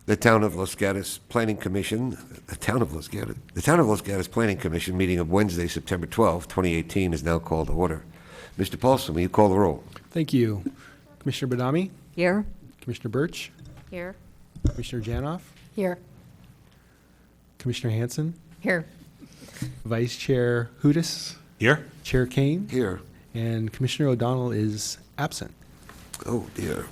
The Town of Los Gatos Planning Commission, the Town of Los Gatos Planning Commission meeting of Wednesday, September 12, 2018 is now called to order. Mr. Paulson, will you call the roll? Thank you. Commissioner Badami? Here. Commissioner Birch? Here. Commissioner Janoff? Here. Commissioner Hanson? Here. Vice Chair Hudis? Here? Chair Kane? Here. And Commissioner O'Donnell is absent. Oh, dear.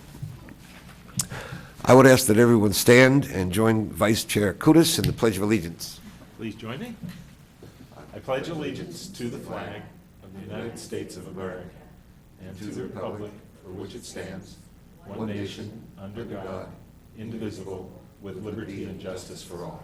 I would ask that everyone stand and join Vice Chair Kudis in the Pledge of Allegiance. Please join me. I pledge allegiance to the flag of the United States of America and to the republic for which it stands, one nation, under God, indivisible, with liberty and justice for all.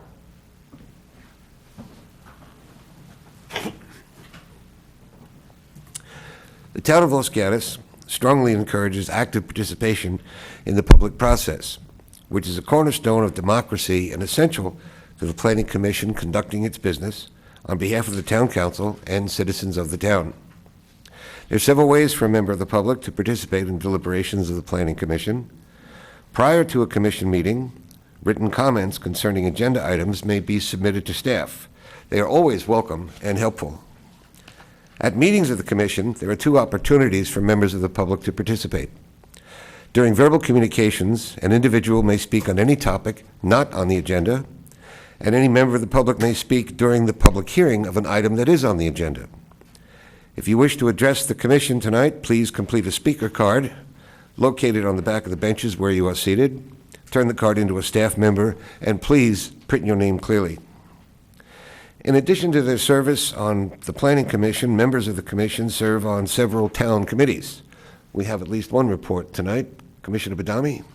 The Town of Los Gatos strongly encourages active participation in the public process, which is a cornerstone of democracy and essential to the Planning Commission conducting its business on behalf of the Town Council and citizens of the town. There are several ways for a member of the public to participate in deliberations of the Planning Commission. Prior to a commission meeting, written comments concerning agenda items may be submitted to staff. They are always welcome and helpful. At meetings of the Commission, there are two opportunities for members of the public to participate. During verbal communications, an individual may speak on any topic not on the agenda, and any member of the public may speak during the public hearing of an item that is on the agenda. If you wish to address the Commission tonight, please complete a speaker card located on the back of the benches where you are seated. Turn the card into a staff member, and please print your name clearly. In addition to their service on the Planning Commission, members of the Commission serve on several town committees. We have at least one report tonight. Commissioner Badami?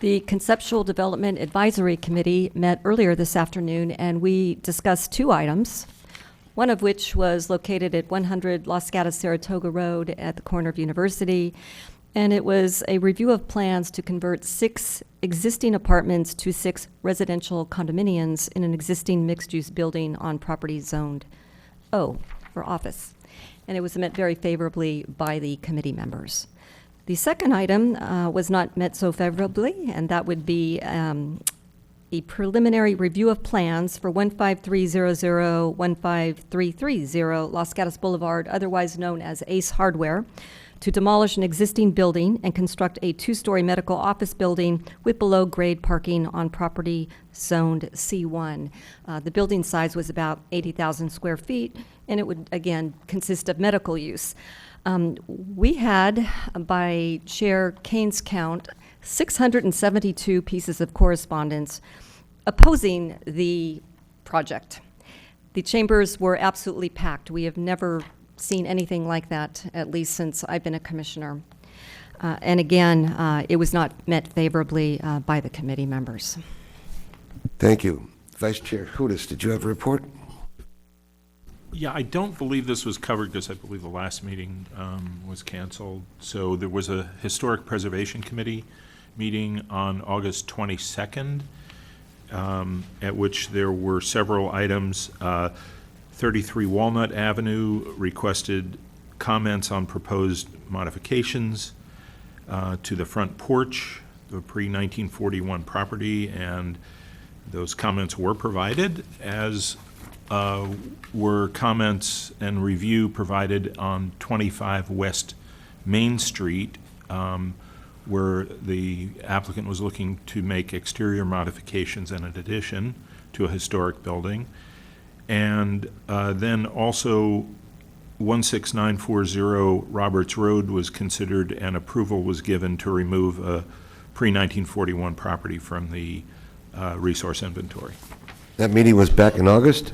The Conceptual Development Advisory Committee met earlier this afternoon, and we discussed two items, one of which was located at 100 Los Gatos Saratoga Road at the corner of University, and it was a review of plans to convert 6 existing apartments to 6 residential condominiums in an existing mixed-use building on property zoned O for office. And it was met very favorably by the committee members. The second item was not met so favorably, and that would be a preliminary review of plans for 15300, 15330 Los Gatos Boulevard, otherwise known as Ace Hardware, to demolish an existing building and construct a 2-story medical office building with below-grade parking on property zoned C1. The building size was about 80,000 square feet, and it would, again, consist of medical use. We had, by Chair Kane's count, 672 pieces of correspondence opposing the project. The chambers were absolutely packed. We have never seen anything like that, at least since I've been a commissioner. And again, it was not met favorably by the committee members. Thank you. Vice Chair Hudis, did you have a report? Yeah, I don't believe this was covered because I believe the last meeting was canceled. So there was a Historic Preservation Committee meeting on August 22nd, at which there were several items. 33 Walnut Avenue requested comments on proposed modifications to the front porch, the pre-1941 property, and those comments were provided, as were comments and review provided on 25 West Main Street, where the applicant was looking to make exterior modifications and an addition to a historic building. And then also 16940 Roberts Road was considered, and approval was given to remove a pre-1941 property from the resource inventory. That meeting was back in August?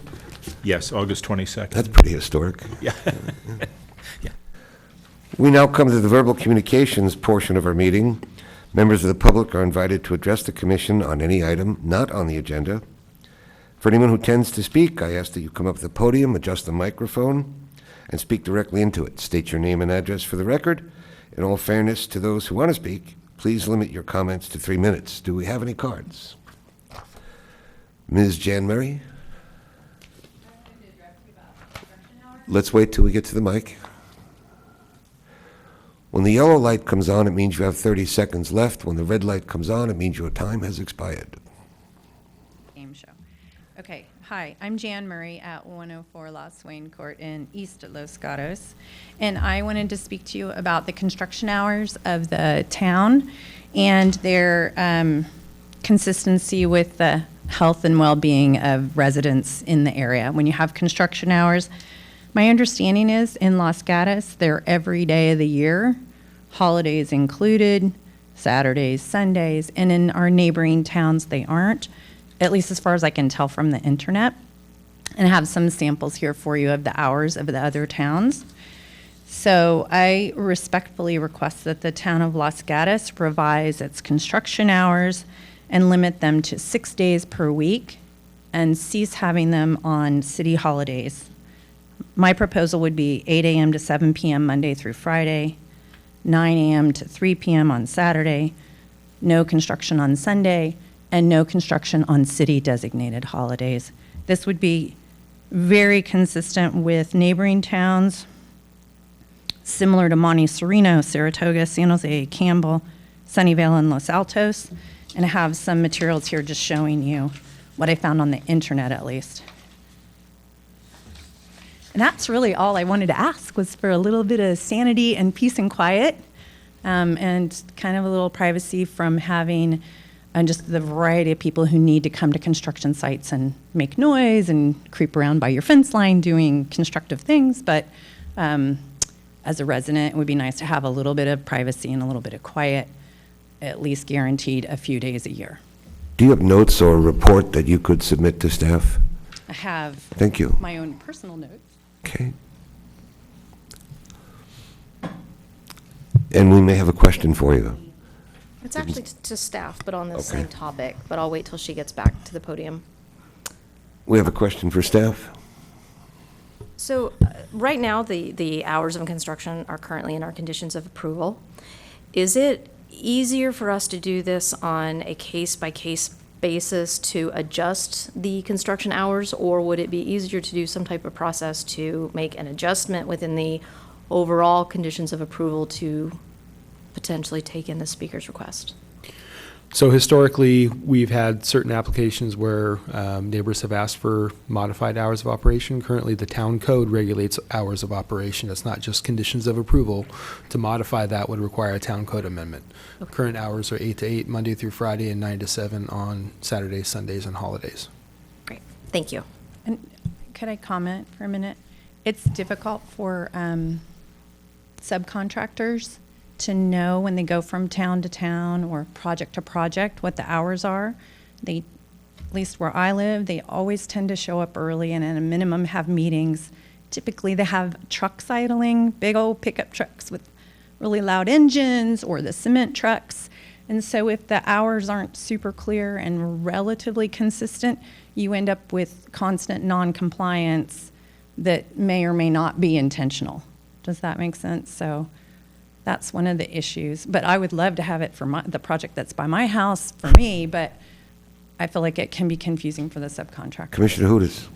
Yes, August 22nd. That's pretty historic. Yeah. We now come to the verbal communications portion of our meeting. Members of the public are invited to address the Commission on any item not on the agenda. For anyone who tends to speak, I ask that you come up to the podium, adjust the microphone, and speak directly into it. State your name and address for the record. In all fairness to those who want to speak, please limit your comments to 3 minutes. Do we have any cards? Ms. Jan Murray? Let's wait till we get to the mic. When the yellow light comes on, it means you have 30 seconds left. When the red light comes on, it means your time has expired. Game show. Okay, hi, I'm Jan Murray at 104 Los Wayne Court in East Los Gatos. And I wanted to speak to you about the construction hours of the town and their consistency with the health and well-being of residents in the area. When you have construction hours, my understanding is in Los Gatos, they're every day of the year, holidays included, Saturdays, Sundays, and in our neighboring towns, they aren't, at least as far as I can tell from the internet. And I have some samples here for you of the hours of the other towns. So I respectfully request that the town of Los Gatos revise its construction hours and limit them to 6 days per week and cease having them on city holidays. My proposal would be 8 a.m. to 7 p.m. Monday through Friday, 9 a.m. to 3 p.m. on Saturday, no construction on Sunday, and no construction on city-designated holidays. This would be very consistent with neighboring towns, similar to Monte Sereno, Saratoga, San Jose, Campbell, Sunnyvale, and Los Altos. And I have some materials here just showing you what I found on the internet, at least. And that's really all I wanted to ask, was for a little bit of sanity and peace and quiet, and kind of a little privacy from having just the variety of people who need to come to construction sites and make noise and creep around by your fence line doing constructive things. But as a resident, it would be nice to have a little bit of privacy and a little bit of quiet, at least guaranteed a few days a year. Do you have notes or a report that you could submit to staff? I have Thank you. my own personal notes. Okay. And we may have a question for you. It's actually to staff, but on the Okay. same topic, but I'll wait till she gets back to the podium. We have a question for staff? So, right now, the hours of construction are currently in our conditions of approval. Is it easier for us to do this on a case-by-case basis to adjust the construction hours, or would it be easier to do some type of process to make an adjustment within the overall conditions of approval to potentially take in the speaker's request? So historically, we've had certain applications where neighbors have asked for modified hours of operation. Currently, the town code regulates hours of operation. It's not just conditions of approval. To modify that would require a town code amendment. Okay. Current hours are 8 to 8, Monday through Friday, and 9 to 7 on Saturdays, Sundays, and holidays. Great, thank you. And could I comment for a minute? It's difficult for subcontractors to know when they go from town to town or project to project what the hours are. They, at least where I live, they always tend to show up early and at a minimum have meetings. Typically they have trucks idling, big old pickup trucks with really loud engines, or the cement trucks. And so if the hours aren't super clear and relatively consistent, you end up with constant non-compliance that may or may not be intentional. Does that make sense? So that's one of the issues. But I would love to have it for the project that's by my house for me, but I feel like it can be confusing for the subcontractor. Commissioner Hudis.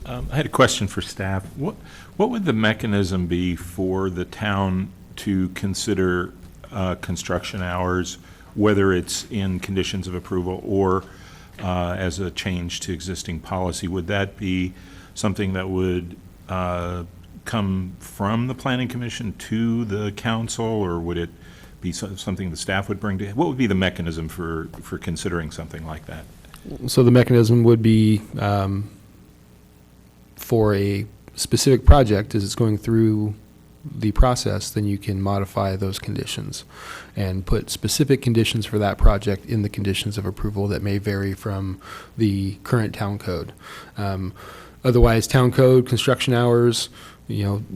I had a question for staff. What would the mechanism be for the town to consider construction hours, whether it's in conditions of approval or as a change to existing policy? Would that be something that would come from the planning commission to the council, or would it be something the staff would bring to? What would be the mechanism for considering something like that? So the mechanism would be for a specific project, as it's going through the process, then you can modify those conditions and put specific conditions for that project in the conditions of approval that may vary from the current town code. Otherwise, town code, construction hours,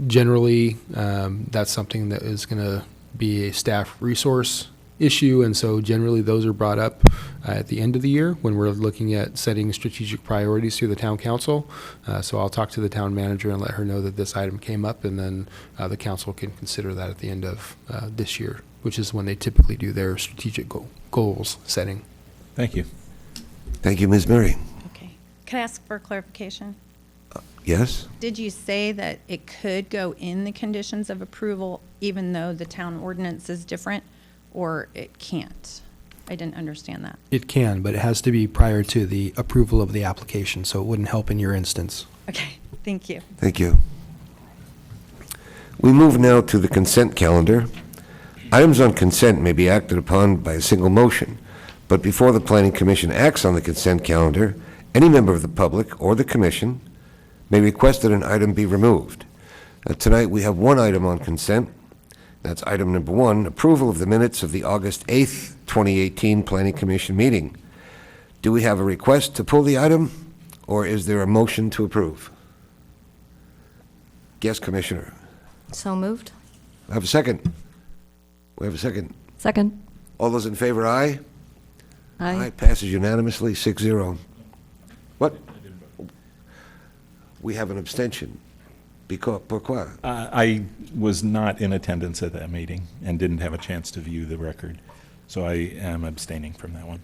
generally, that's something that is going to be a staff resource issue, and so generally those are brought up at the end of the year when we're looking at setting strategic priorities through the town council. So I'll talk to the town manager and let her know that this item came up, and then the council can consider that at the end of this year, which is when they typically do their strategic goals setting. Thank you. Thank you, Ms. Murray. Okay. Can I ask for clarification? Yes? Did you say that it could go in the conditions of approval even though the town ordinance is different, or it can't? I didn't understand that. It can, but it has to be prior to the approval of the application, so it wouldn't help in your instance. Okay, thank you. Thank you. We move now to the consent calendar. Items on consent may be acted upon by a single motion, but before the Planning Commission acts on the consent calendar, any member of the public or the commission may request that an item be removed. Tonight, we have one item on consent. That's item number 1, approval of the minutes of the August 8th, 2018 Planning Commission meeting. Do we have a request to pull the item, or is there a motion to approve? Yes, Commissioner. So moved? I have a second. We have a second. Second. All those in favor, aye? Aye. Passes unanimously, 6-0. What? We have an abstention. Pourquoi? I was not in attendance at that meeting and didn't have a chance to view the record, so I am abstaining from that one.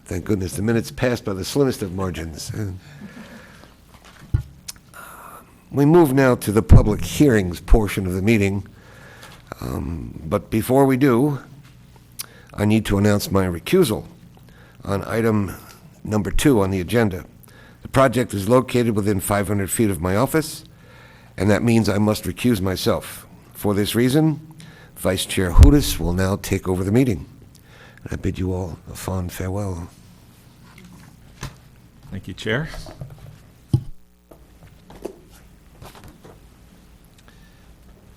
Thank goodness, the minutes passed by the slimmest of margins. We move now to the public hearings portion of the meeting. But before we do, I need to announce my recusal on item number 2 on the agenda. The project is located within 500 feet of my office, and that means I must recuse myself. For this reason, Vice Chair Hudis will now take over the meeting. And I bid you all a fond farewell. Thank you, Chair.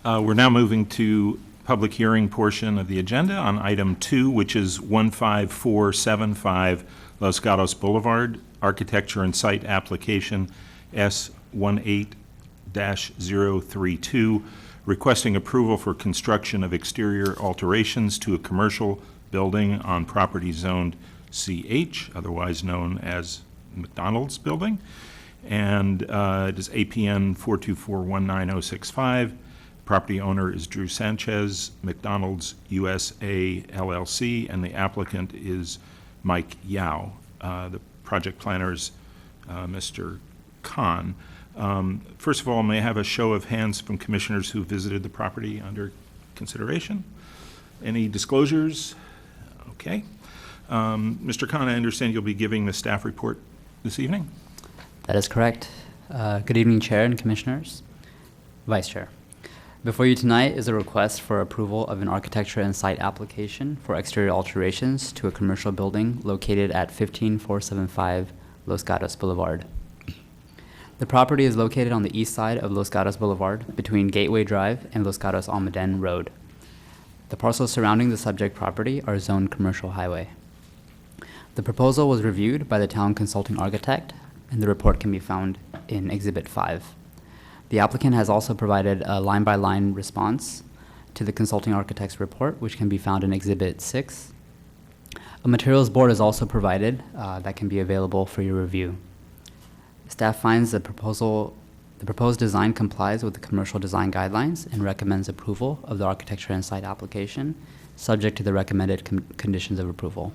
We're now moving to public hearing portion of the agenda on item 2, which is 15475 Los Gatos Boulevard, Architecture and Site Application S18-032, requesting approval for construction of exterior alterations to a commercial building on property zoned CH, otherwise known as McDonald's Building, and it is APN 424-19065. Property owner is Drew Sanchez, McDonald's USA LLC, and the applicant is Mike Yao. The project planner is Mr. Khan. First of all, may I have a show of hands from commissioners who visited the property under consideration? Any disclosures? Okay. Mr. Khan, I understand you'll be giving the staff report this evening? That is correct. Good evening, Chair and Commissioners. Vice Chair. Before you tonight is a request for approval of an architecture and site application for exterior alterations to a commercial building located at 15475 Los Gatos Boulevard. The property is located on the east side of Los Gatos Boulevard between Gateway Drive and Los Gatos Almaden Road. The parcels surrounding the subject property are zoned commercial highway. The proposal was reviewed by the town consulting architect, and the report can be found in Exhibit 5. The applicant has also provided a line-by-line response to the consulting architect's report, which can be found in Exhibit 6. A materials board is also provided that can be available for your review. Staff finds the proposed design complies with the commercial design guidelines and recommends approval of the architecture and site application, subject to the recommended conditions of approval.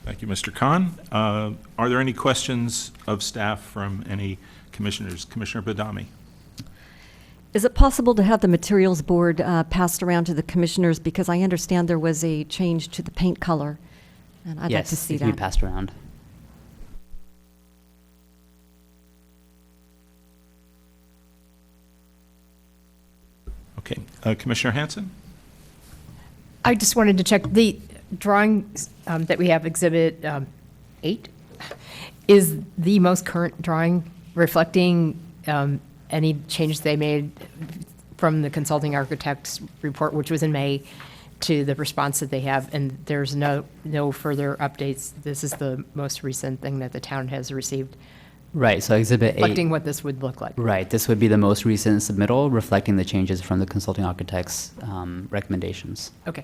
Thank you, Mr. Khan. Are there any questions of staff from any commissioners? Commissioner Badami? Is it possible to have the materials board passed around to the commissioners? Because I understand there was a change to the paint color, and I'd like to see Yes, it can be that. passed around. Okay. Commissioner Hanson? I just wanted to check, the drawing that we have, Exhibit 8, is the most current drawing reflecting any changes they made from the consulting architect's report, which was in May, to the response that they have, and there's no further updates. This is the most recent thing that the town has received, Right, so Exhibit 8. reflecting what this would look like. Right, this would be the most recent submittal reflecting the changes from the consulting architect's recommendations. Okay.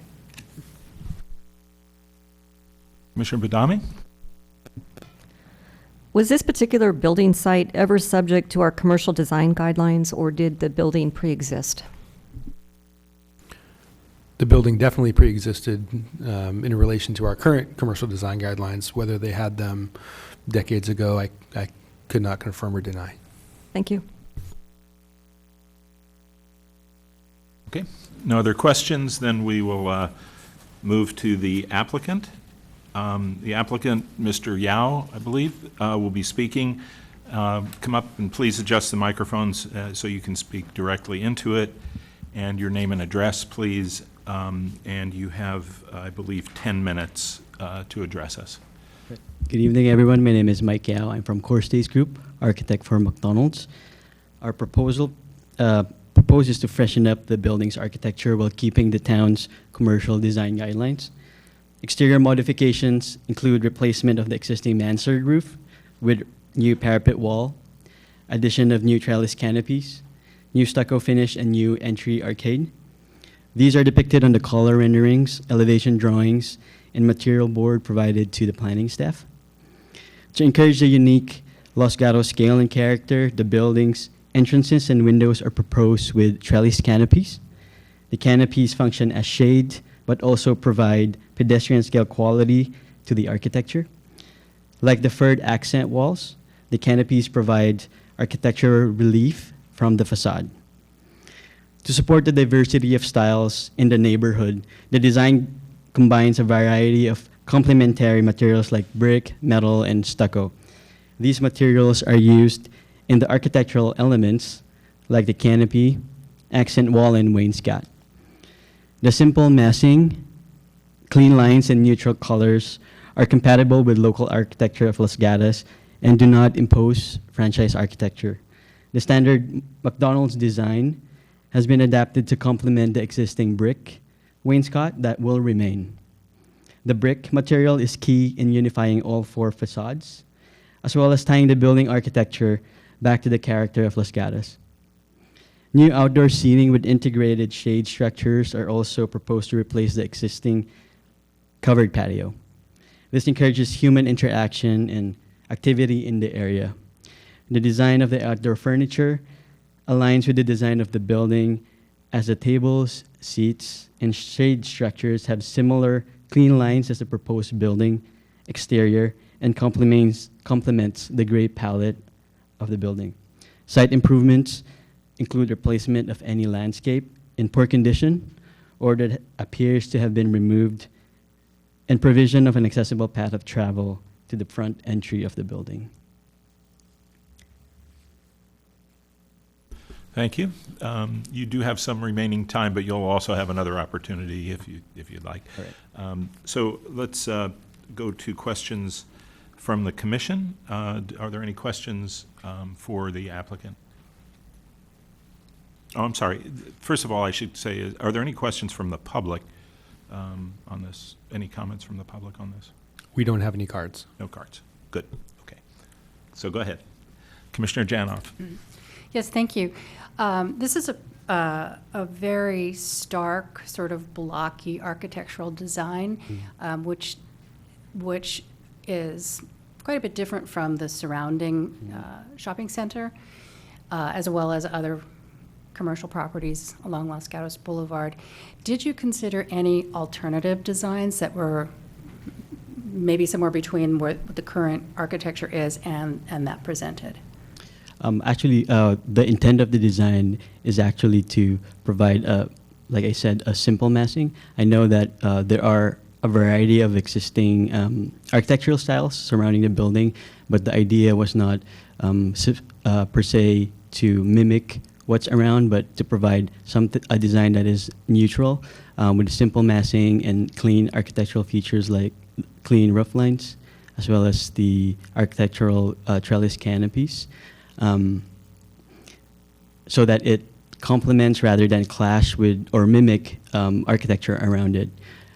Commissioner Badami? Was this particular building site ever subject to our commercial design guidelines, or did the building pre-exist? The building definitely pre-existed in relation to our current commercial design guidelines. Whether they had them decades ago, I could not confirm or deny. Thank you. Okay, no other questions, then we will move to the applicant. The applicant, Mr. Yao, I believe, will be speaking. Come up and please adjust the microphones so you can speak directly into it. And your name and address, please. And you have, I believe, 10 minutes to address us. Good evening, everyone. My name is Mike Yao. I'm from Core Stays Group, architect for McDonald's. Our proposal proposes to freshen up the building's architecture while keeping the town's commercial design guidelines. Exterior modifications include replacement of the existing mansard roof with new parapet wall, addition of new trellis canopies, new stucco finish, and new entry arcade. These are depicted on the color renderings, elevation drawings, and material board provided to the planning staff. To encourage the unique Los Gatos scale and character, the building's entrances and windows are proposed with trellis canopies. The canopies function as shade, but also provide pedestrian scale quality to the architecture. Like the third accent walls, the canopies provide architectural relief from the facade. To support the diversity of styles in the neighborhood, the design combines a variety of complementary materials like brick, metal, and stucco. These materials are used in the architectural elements like the canopy, accent wall, and wainscot. The simple massing, clean lines, and neutral colors are compatible with local architecture of Los Gatos and do not impose franchise architecture. The standard McDonald's design has been adapted to complement the existing brick wainscot that will remain. The brick material is key in unifying all four facades, as well as tying the building architecture back to the character of Los Gatos. New outdoor seating with integrated shade structures are also proposed to replace the existing covered patio. This encourages human interaction and activity in the area. The design of the outdoor furniture aligns with the design of the building, as the tables, seats, and shade structures have similar clean lines as the proposed building exterior and complements the gray palette of the building. Site improvements include replacement of any landscape in poor condition or that appears to have been removed, and provision of an accessible path of travel to the front entry of the building. Thank you. You do have some remaining time, but you'll also have another opportunity if you'd like. All right. So let's go to questions from the commission. Are there any questions for the applicant? Oh, I'm sorry. First of all, I should say, are there any questions from the public on this? Any comments from the public on this? We don't have any cards. No cards. Good. Okay. So go ahead. Commissioner Janoff. Yes, thank you. This is a very stark, sort of blocky architectural design, which is quite a bit different from the surrounding shopping center, as well as other commercial properties along Los Gatos Boulevard. Did you consider any alternative designs that were maybe somewhere between what the current architecture is and that presented? Actually, the intent of the design is actually to provide, like I said, a simple massing. I know that there are a variety of existing architectural styles surrounding the building, but the idea was not per se to mimic what's around, but to provide a design that is neutral with simple massing and clean architectural features like clean roof lines, as well as the architectural trellis canopies. So that it complements rather than clash with or mimic architecture around it.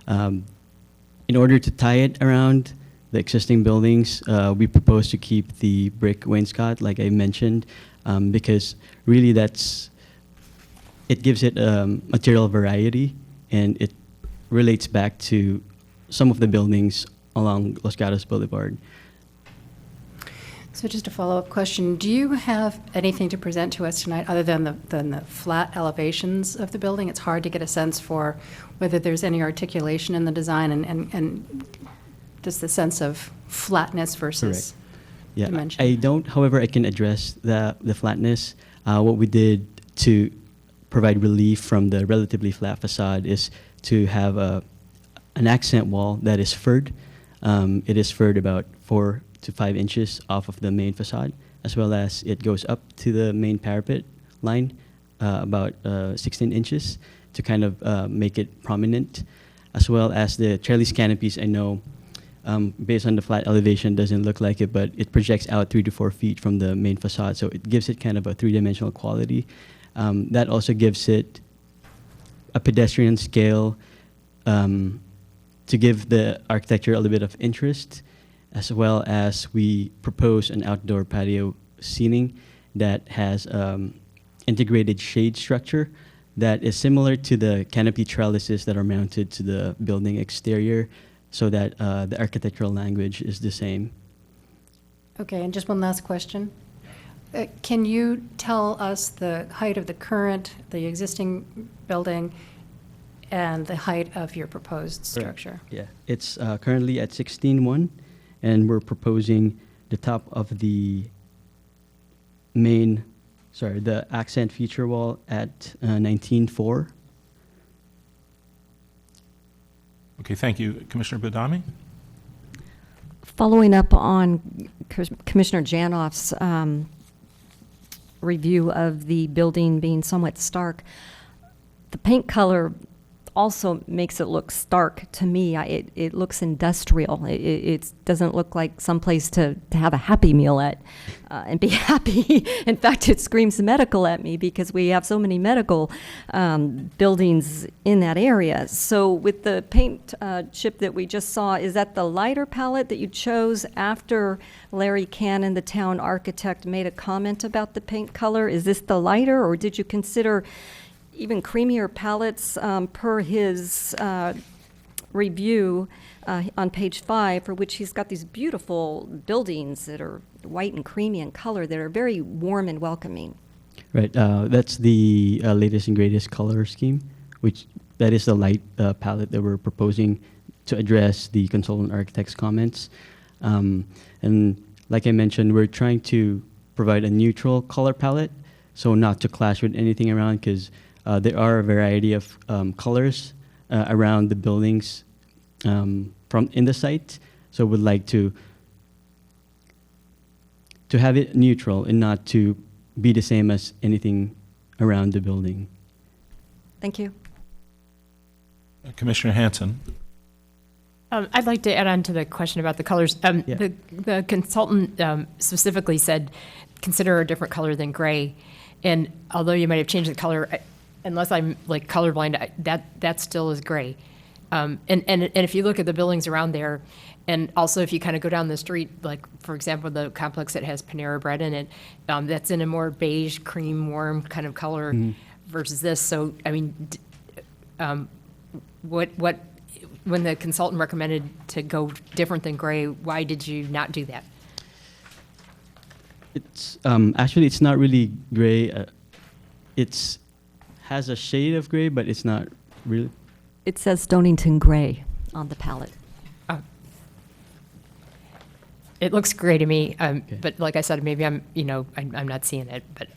In order to tie it around the existing buildings, we propose to keep the brick wainscot, like I mentioned, because really it gives it material variety, and it relates back to some of the buildings along Los Gatos Boulevard. So just a follow-up question, do you have anything to present to us tonight other than the flat elevations of the building? It's hard to get a sense for whether there's any articulation in the design and just the sense of flatness versus... Yeah, dimension? I don't, however, I can address the flatness. What we did to provide relief from the relatively flat facade is to have an accent wall that is furred. It is furred about 4 to 5 inches off of the main facade, as well as it goes up to the main parapet line about 16 inches to kind of make it prominent, as well as the trellis canopies. I know based on the flat elevation doesn't look like it, but it projects out 3 to 4 feet from the main facade, so it gives it kind of a three-dimensional quality. That also gives it a pedestrian scale to give the architecture a little bit of interest, as well as we propose an outdoor patio ceiling that has integrated shade structure that is similar to the canopy trellises that are mounted to the building exterior, so that the architectural language is the same. Okay, and just one last question. Can you tell us the height of the existing building, and the height of your proposed structure? Yeah, it's currently at 16.1, and we're proposing the top of the the accent feature wall at 19.4. Okay, thank you. Commissioner Badami? Following up on Commissioner Janoff's review of the building being somewhat stark, the paint color also makes it look stark to me. It looks industrial. It doesn't look like someplace to have a Happy Meal at and be happy. In fact, it screams medical at me because we have so many medical buildings in that area. So with the paint chip that we just saw, is that the lighter palette that you chose after Larry Cannon, the town architect, made a comment about the paint color? Is this the lighter, or did you consider even creamier palettes per his review on page 5, for which he's got these beautiful buildings that are white and creamy in color that are very warm and welcoming? Right, that's the latest and greatest color scheme, which that is the light palette that we're proposing to address the consultant architect's comments. And like I mentioned, we're trying to provide a neutral color palette, so not to clash with anything around, because there are a variety of colors around the buildings from in the site. So we'd like to have it neutral and not to be the same as anything around the building. Thank you. Commissioner Hanson? I'd like to add on to the question about the colors. Yeah. The consultant specifically said, consider a different color than gray. And although you might have changed the color, unless I'm like colorblind, that still is gray. And if you look at the buildings around there, and also if you kind of go down the street, like for example, the complex that has Panera Bread in it, that's in a more beige, cream, warm kind of color versus this. So I mean, what when the consultant recommended to go different than gray, why did you not do that? It's actually it's not really gray. It's has a shade of gray, but it's not really. It says Stonington Gray on the palette. It looks gray to me, but like I said, maybe I'm not seeing it. But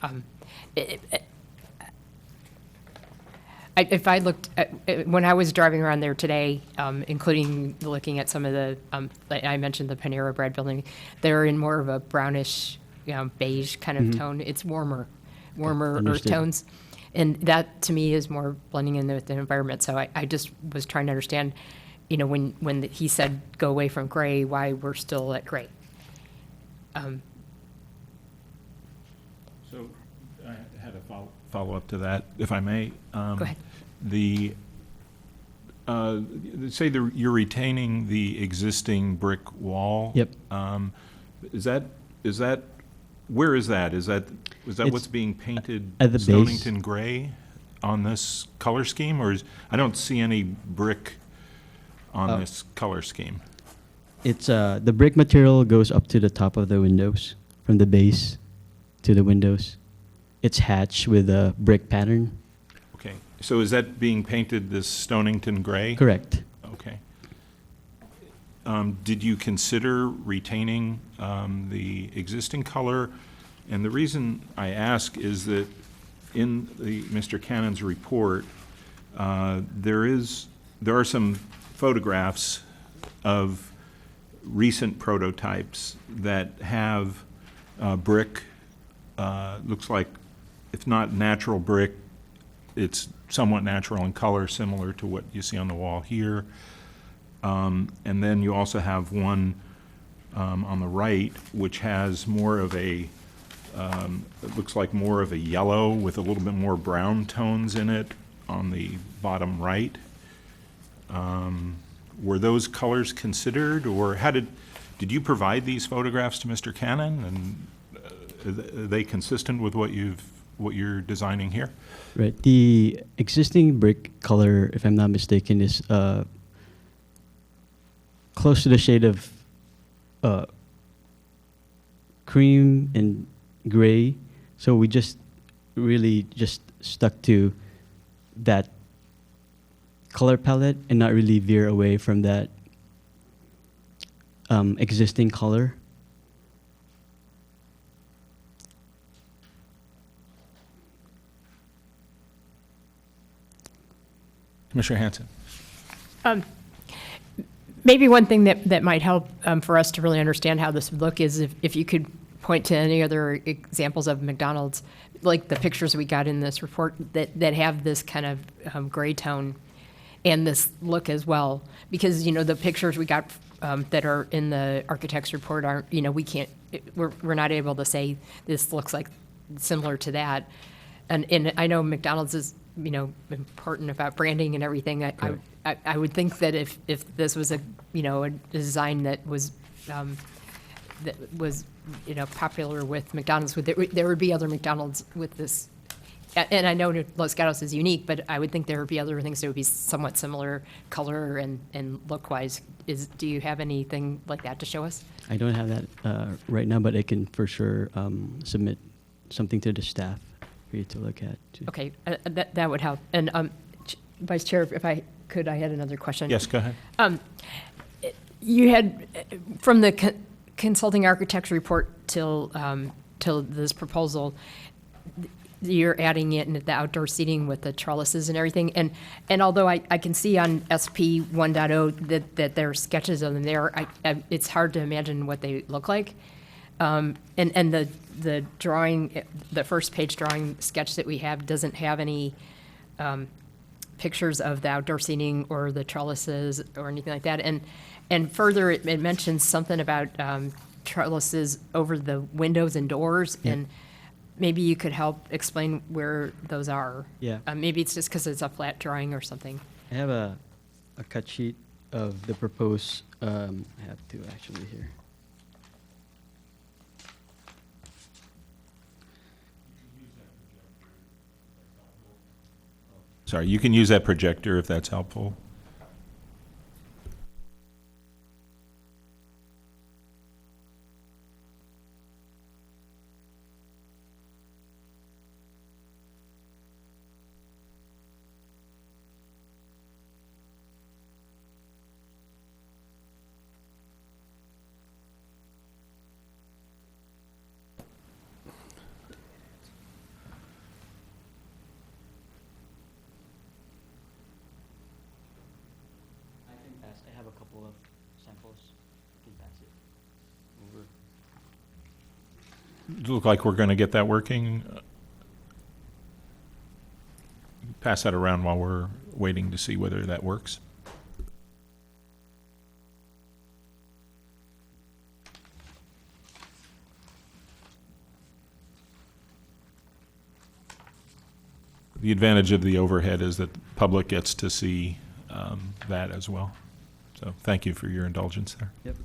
if I looked at, when I was driving around there today, including looking at some of the, like I mentioned the Panera Bread building, they're in more of a brownish, beige kind of tone. It's warmer earth Understood. tones. And that, to me, is more blending in with the environment. So I just was trying to understand, when he said go away from gray, why we're still at gray. So I had a follow-up to that, if I may. Go ahead. You're retaining the existing brick wall. Yep. Is that where is that? Was that It's what's being painted at the base. Stonington gray on this color scheme, or I don't see any brick on this color scheme. It's the brick material goes up to the top of the windows, from the base to the windows. It's hatched with a brick pattern. Okay, so is that being painted this Stonington gray? Correct. Okay. did you consider retaining the existing color? And the reason I ask is that in Mr. Cannon's report, there are some photographs of recent prototypes that have brick, looks like, if not natural brick, it's somewhat natural in color, similar to what you see on the wall here. And then you also have one on the right, which has more of a, it looks like more of a yellow with a little bit more brown tones in it on the bottom right. Were those colors considered, or did you provide these photographs to Mr. Cannon? And are they consistent with what you're designing here? Right. The existing brick color, if I'm not mistaken, is close to the shade of cream and gray. So we just really just stuck to that color palette and not really veer away from that existing color. Commissioner Hanson. Maybe one thing that might help for us to really understand how this would look is if you could point to any other examples of McDonald's, like the pictures we got in this report that have this kind of gray tone and this look as well. Because, the pictures we got that are in the architect's report aren't, we're not able to say this looks like similar to that. And I know McDonald's is, important about branding and everything. I would think that if this was a design that was popular with McDonald's, there would be other McDonald's with this. And I know Los Gatos is unique, but I would think there would be other things that would be somewhat similar color and look-wise. Do you have anything like that to show us? I don't have that right now, but I can for sure submit something to the staff for you to look at. Too. Okay, that would help. And Vice Chair, if I could, I had another question. Yes, go ahead. You had, from the consulting architect's report till this proposal, you're adding it in the outdoor seating with the trellises and everything. And although I can see on SP 1.0 that there are sketches of them there, it's hard to imagine what they look like. And the drawing, the first page drawing sketch that we have doesn't have any pictures of the outdoor seating or the trellises or anything like that. And further, it mentions something about trellises over the windows and doors. Yeah. And maybe you could help explain where those are. Yeah. Maybe it's just because it's a flat drawing or something. I have a cut sheet of the proposed, I have two actually here. Sorry, you can use that projector if that's helpful. I have a couple of samples. I can pass it over. Does it look like we're going to get that working? Pass that around while we're waiting to see whether that works. The advantage of the overhead is that the public gets to see that as well. So thank you for your indulgence there. Yep.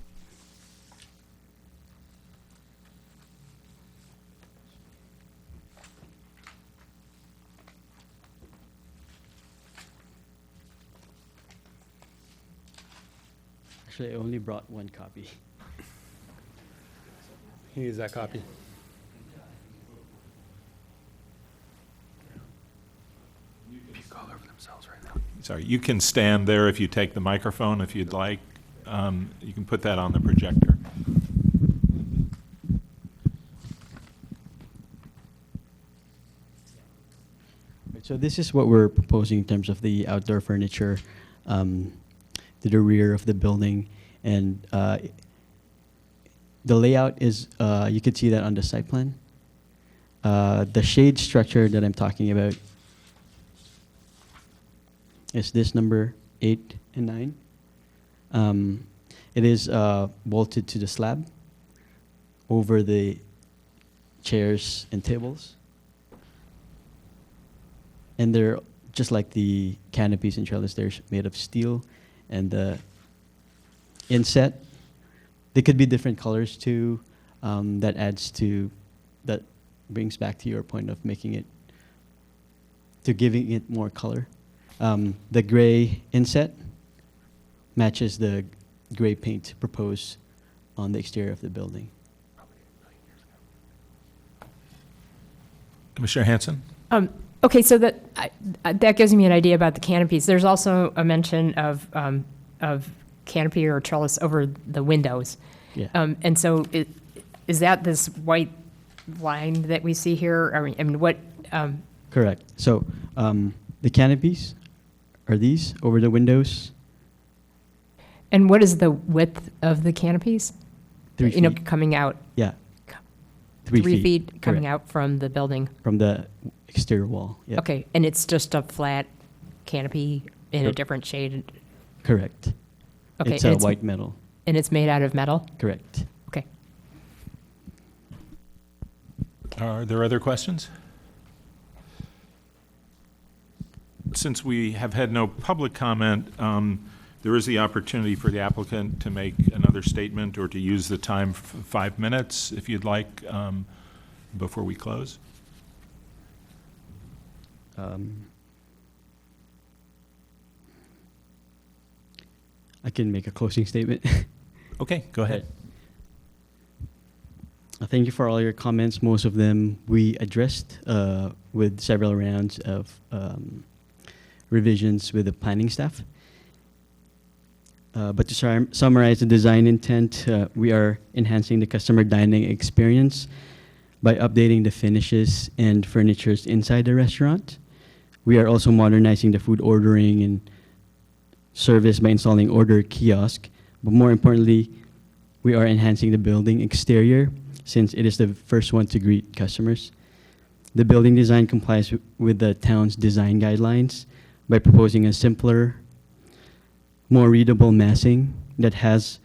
Actually, I only brought one copy. He needs that copy. Sorry, you can stand there if you take the microphone if you'd like. you can put that on the projector. So this is what we're proposing in terms of the outdoor furniture to the rear of the building. And the layout is, you could see that on the site plan. The shade structure that I'm talking about is this number 8 and 9. It is bolted to the slab over the chairs and tables. And they're just like the canopies and trellis, they're made of steel. And the inset, they could be different colors too. That adds to, that brings back to your point of making it, to giving it more color. The gray inset matches the gray paint proposed on the exterior of the building. Commissioner Hanson? Okay, so that gives me an idea about the canopies. There's also a mention of canopy or trellis over the windows. Yeah. And so is that this white line that we see here? I mean, what? Correct. So the canopies are these over the windows. And what is the width of the canopies? 3 You know, feet. coming out, Yeah. 3 feet coming Correct. out from the building? From the exterior wall. Yeah. Okay, and it's just a flat canopy in a Yep. different shade? Correct. Okay, It's and a white metal. And it's made out of metal? Correct. Okay. Are there other questions? Since we have had no public comment, there is the opportunity for the applicant to make another statement or to use the time 5 minutes, if you'd like, before we close. I can make a closing statement. Okay, go ahead. Thank you for all your comments. Most of them we addressed with several rounds of revisions with the planning staff. But to summarize the design intent, we are enhancing the customer dining experience by updating the finishes and furnitures inside the restaurant. We are also modernizing the food ordering and service by installing order kiosk. But more importantly, we are enhancing the building exterior since it is the first one to greet customers. The building design complies with the town's design guidelines by proposing a simpler, more readable massing that has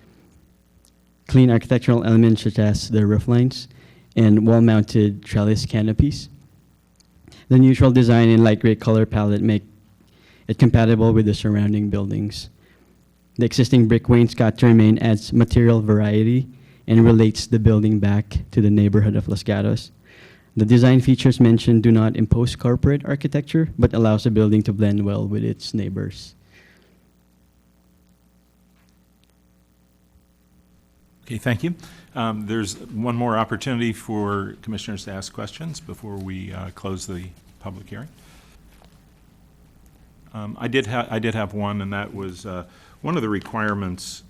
clean architectural elements such as the roof lines and wall-mounted trellis canopies. The neutral design and light gray color palette make it compatible with the surrounding buildings. The existing brick wainscot to remain adds material variety and relates the building back to the neighborhood of Los Gatos. The design features mentioned do not impose corporate architecture, but allows the building to blend well with its neighbors. Okay, thank you. There's one more opportunity for commissioners to ask questions before we close the public hearing. I did have one, and that was one of the requirements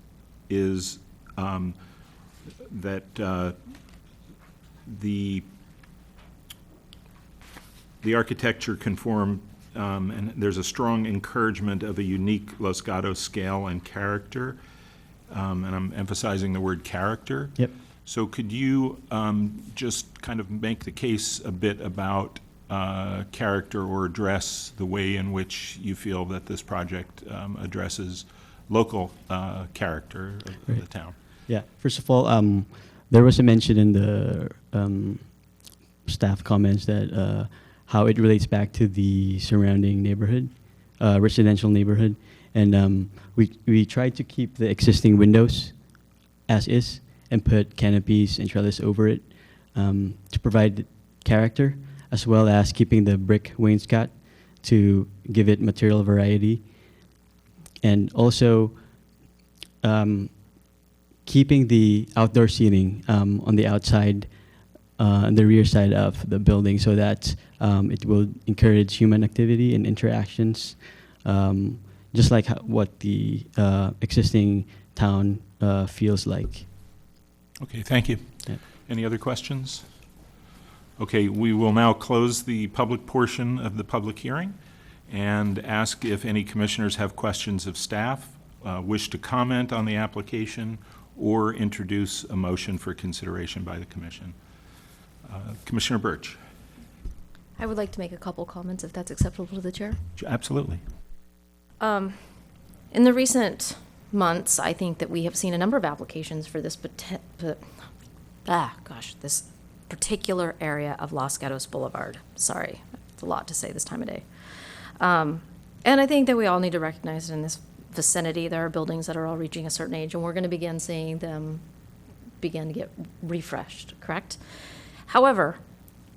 is that the architecture conform, and there's a strong encouragement of a unique Los Gatos scale and character, and I'm emphasizing the word character. Yep. So could you just kind of make the case a bit about character or address the way in which you feel that this project addresses local character of the town? Yeah. First of all, there was a mention in the staff comments that how it relates back to the surrounding neighborhood, residential neighborhood, and we tried to keep the existing windows as is and put canopies and trellis over it to provide character, as well as keeping the brick wainscot to give it material variety, and also keeping the outdoor seating on the outside, on the rear side of the building, so that it will encourage human activity and interactions, just like what the existing town feels like. Okay, thank you. Yeah. Any other questions? Okay, we will now close the public portion of the public hearing and ask if any commissioners have questions of staff, wish to comment on the application, or introduce a motion for consideration by the commission. Commissioner Birch. I would like to make a couple comments, if that's acceptable to the chair. Absolutely. In the recent months, I think that we have seen a number of applications for this this particular area of Los Gatos Boulevard. Sorry, it's a lot to say this time of day. And I think that we all need to recognize that in this vicinity, there are buildings that are all reaching a certain age, and we're going to begin seeing them begin to get refreshed, correct? However,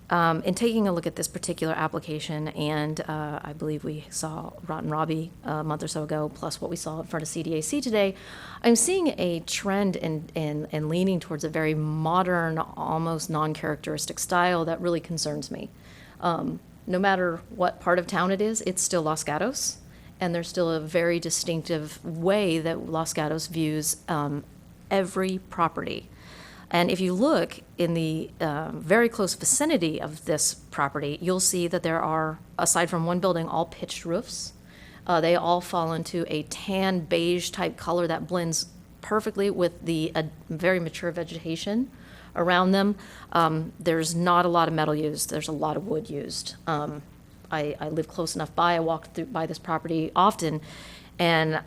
in taking a look at this particular application, and I believe we saw Rotten Robbie a month or so ago, plus what we saw in front of CDAC today, I'm seeing a trend in leaning towards a very modern, almost non-characteristic style that really concerns me. No matter what part of town it is, it's still Los Gatos, and there's still a very distinctive way that Los Gatos views every property. And if you look in the very close vicinity of this property, you'll see that there are, aside from one building, all pitched roofs. They all fall into a tan beige type color that blends perfectly with the very mature vegetation around them. There's not a lot of metal used. There's a lot of wood used. I live close enough by. I walk by this property often, and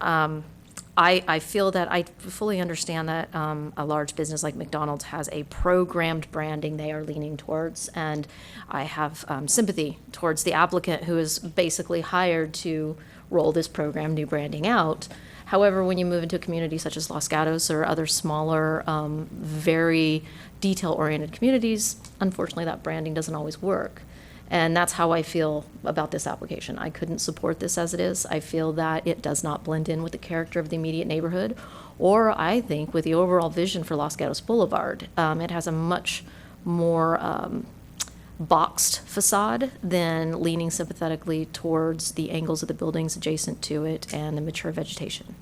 I feel that I fully understand that a large business like McDonald's has a programmed branding they are leaning towards, and I have sympathy towards the applicant who is basically hired to roll this program, new branding out. However, when you move into a community such as Los Gatos or other smaller, very detail-oriented communities, unfortunately that branding doesn't always work. And that's how I feel about this application. I couldn't support this as it is. I feel that it does not blend in with the character of the immediate neighborhood, or I think with the overall vision for Los Gatos Boulevard. It has a much more boxed facade than leaning sympathetically towards the angles of the buildings adjacent to it and the mature vegetation.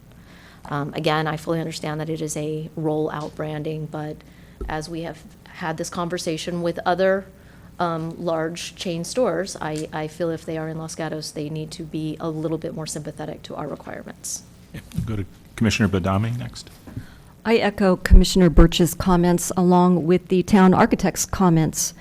Again, I fully understand that it is a roll-out branding, but as we have had this conversation with other large chain stores, I feel if they are in Los Gatos, they need to be a little bit more sympathetic to our requirements. Yeah, go to Commissioner Badami next. I echo Commissioner Birch's comments along with the town architect's comments.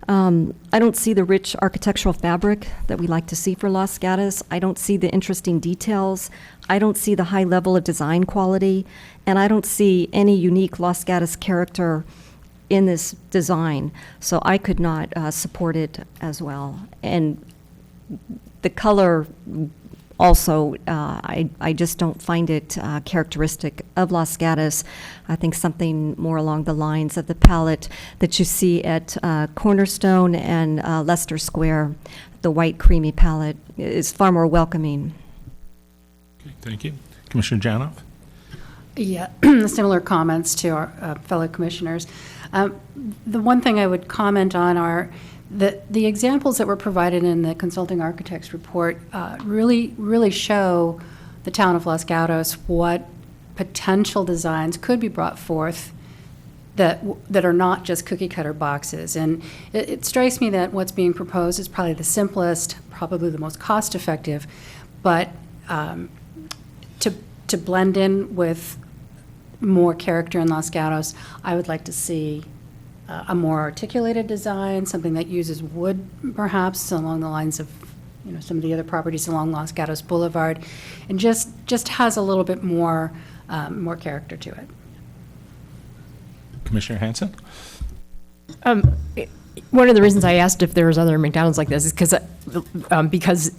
I don't see the rich architectural fabric that we like to see for Los Gatos. I don't see the interesting details. I don't see the high level of design quality, and I don't see any unique Los Gatos character in this design, so I could not support it as well. And the color also, I just don't find it characteristic of Los Gatos. I think something more along the lines of the palette that you see at Cornerstone and Leicester Square, the white creamy palette, is far more welcoming. Okay, thank you. Commissioner Janoff? Yeah, similar comments to our fellow commissioners. The one thing I would comment on are the examples that were provided in the consulting architect's report really show the town of Los Gatos what potential designs could be brought forth that are not just cookie cutter boxes. And it strikes me that what's being proposed is probably the simplest, probably the most cost effective, but to blend in with more character in Los Gatos, I would like to see a more articulated design, something that uses wood perhaps along the lines of some of the other properties along Los Gatos Boulevard, and just has a little bit more more character to it. Commissioner Hanson? One of the reasons I asked if there was other McDonald's like this is because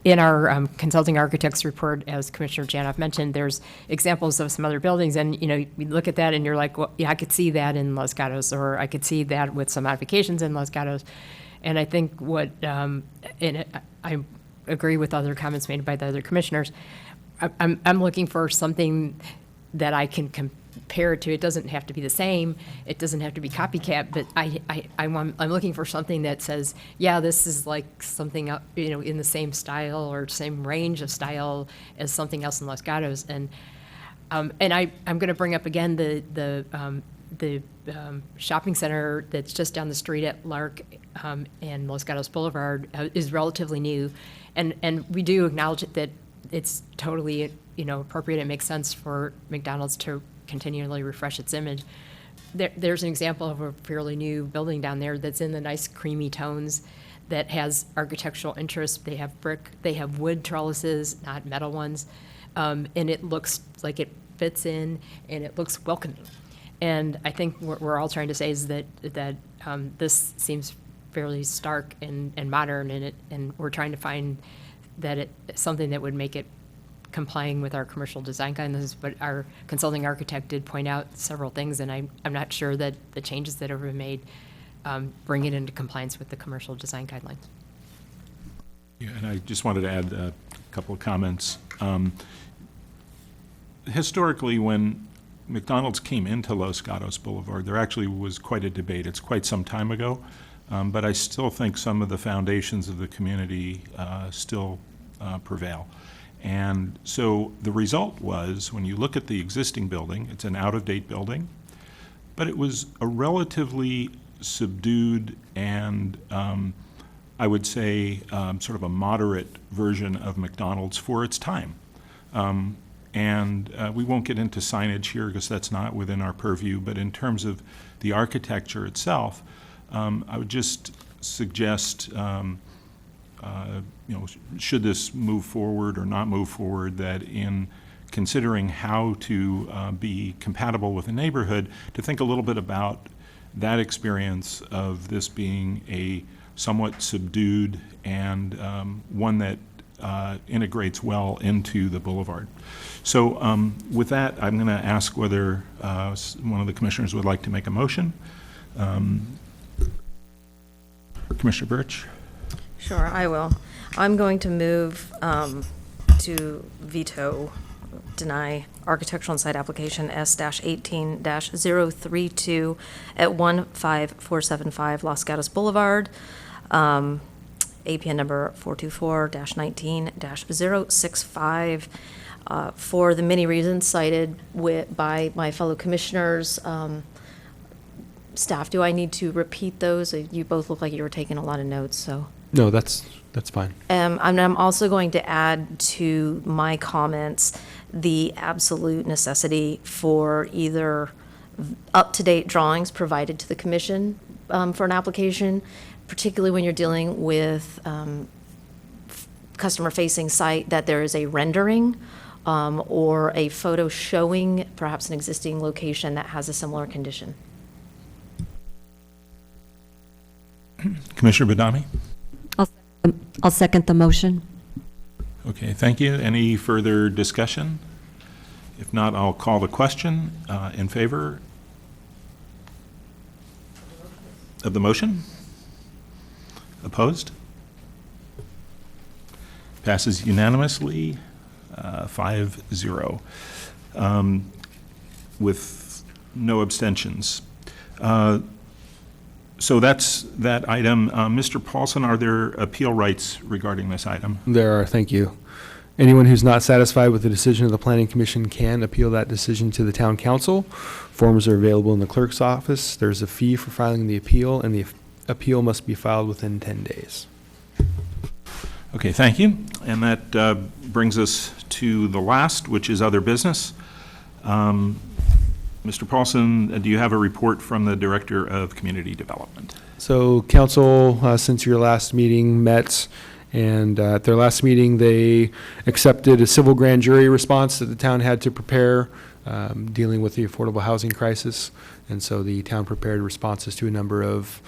in our consulting architect's report, as Commissioner Janoff mentioned, there's examples of some other buildings, and you look at that and you're like, well, yeah, I could see that in Los Gatos, or I could see that with some modifications in Los Gatos. And I think I agree with other comments made by the other commissioners. I'm looking for something that I can compare it to. It doesn't have to be the same. It doesn't have to be copycat, but I'm looking for something that says, yeah, this is like something in the same style or same range of style as something else in Los Gatos. And And I'm going to bring up again the shopping center that's just down the street at Lark and Los Gatos Boulevard is relatively new. And we do acknowledge that it's totally, appropriate. It makes sense for McDonald's to continually refresh its image. There's an example of a fairly new building down there that's in the nice creamy tones that has architectural interest. They have brick, they have wood trellises, not metal ones. And it looks like it fits in and it looks welcoming. And I think what we're all trying to say is that this seems fairly stark and modern, and we're trying to find that it's something that would make it complying with our commercial design guidelines. But our consulting architect did point out several things, and I'm not sure that the changes that have been made bring it into compliance with the commercial design guidelines. Yeah, and I just wanted to add a couple of comments. Historically, when McDonald's came into Los Gatos Boulevard, there actually was quite a debate. It's quite some time ago, but I still think some of the foundations of the community still prevail. And so the result was, when you look at the existing building, it's an out-of-date building, but it was a relatively subdued and I would say sort of a moderate version of McDonald's for its time. And we won't get into signage here because that's not within our purview, but in terms of the architecture itself, I would just suggest, should this move forward or not move forward, that in considering how to be compatible with a neighborhood, to think a little bit about that experience of this being a somewhat subdued and one that integrates well into the boulevard. So with that, I'm going to ask whether one of the commissioners would like to make a motion. Commissioner Birch? Sure, I will. I'm going to move to deny architectural and site application S-18-032 at 15475 Los Gatos Boulevard, APN number 424-19-065, for the many reasons cited by my fellow commissioners. Staff, do I need to repeat those? You both look like you were taking a lot of notes, so. No, that's fine. And I'm also going to add to my comments the absolute necessity for either up-to-date drawings provided to the commission for an application, particularly when you're dealing with customer-facing site, that there is a rendering or a photo showing perhaps an existing location that has a similar condition. Commissioner Badami? I'll second the motion. Okay, thank you. Any further discussion? If not, I'll call the question. In favor of the motion? Opposed? Passes unanimously, 5-0, with no abstentions. So that's that item. Mr. Paulson, are there appeal rights regarding this item? There are, thank you. Anyone who's not satisfied with the decision of the Planning Commission can appeal that decision to the Town Council. Forms are available in the clerk's office. There's a fee for filing the appeal, and the appeal must be filed within 10 days. Okay, thank you. And that brings us to the last, which is other business. Mr. Paulson, do you have a report from the Director of Community Development? So council, since your last meeting, met, and at their last meeting, they accepted a civil grand jury response that the town had to prepare dealing with the affordable housing crisis. And so the town prepared responses to a number of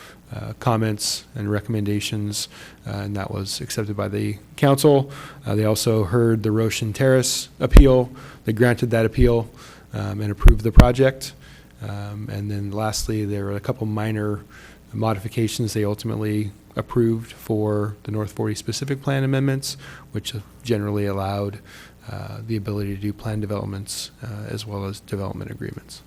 comments and recommendations, and that was accepted by the council. They also heard the Roshan Terrace appeal. They granted that appeal and approved the project. And then lastly, there were a couple minor modifications they ultimately approved for the North 40 specific plan amendments, which generally allowed the ability to do plan developments as well as development agreements.